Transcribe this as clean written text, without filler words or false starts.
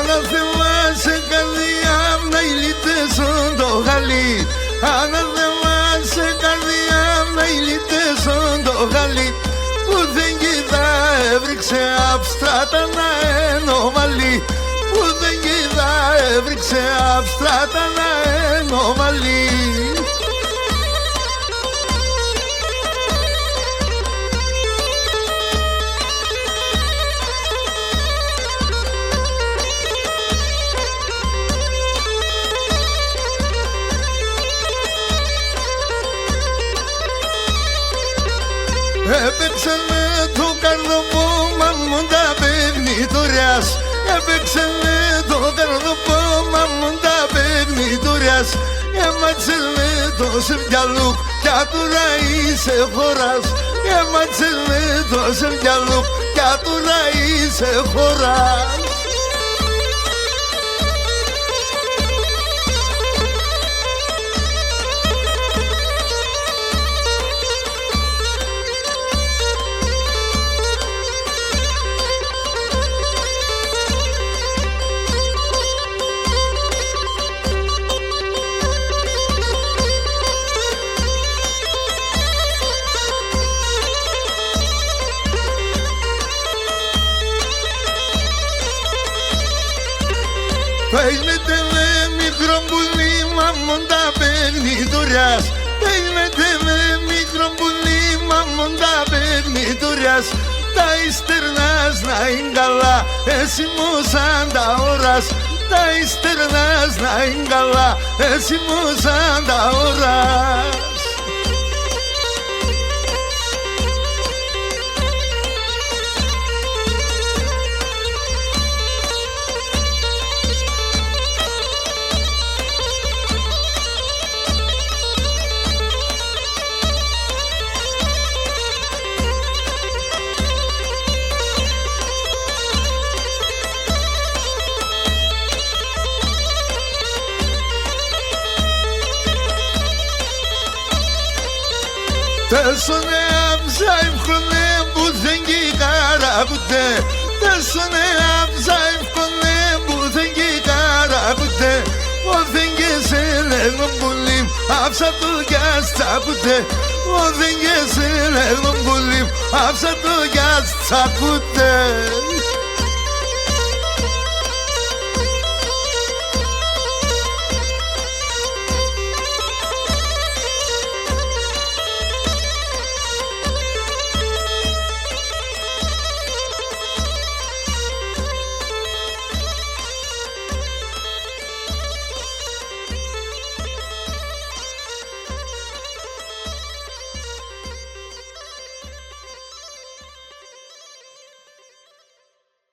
Αναθεμάσαι καρδιά να ηλίτεσον το χαλί. Αναθεμάσαι καρδιά να ηλίτεσον το χαλί. Που δεν κοίτα έβριξε αυστράτα να ενωμαλεί. Που δεν κοίτα έβριξε αυστράτα να ενωμαλεί. Έπαιξε με το καρδοπόμα μου τα παιχνιδοριάς. Έπαιξε με το καρδοπόμα μου τα παιχνιδοριάς. Έμαξε με το σεβιαλούκ κι τώρα είσαι χώρας. Έμαξε με το σεβιαλούκ κι τώρα είσαι χώρας. Παίζετε με μικρό πουλί μάμον τα παιχνιδοριάς. Παίζετε με μικρό πουλί μάμον τα παιχνιδοριάς. Τα ιστερνάς να είναι καλά, εσύ μου σαν τα ώρας. Τα ιστερνάς να είναι καλά, εσύ μου σαν τα ώρας. Τέσσονε άψα ευκολέ που δεν κικάρα κουτέ. Τέσσονε άψα ευκολέ που δεν κικάρα κουτέ. Ο δεν και σε λέγω πολύ άψα το κι αστακούτε. Ο δεν και σε λέγω πολύ άψα το κι αστακούτε.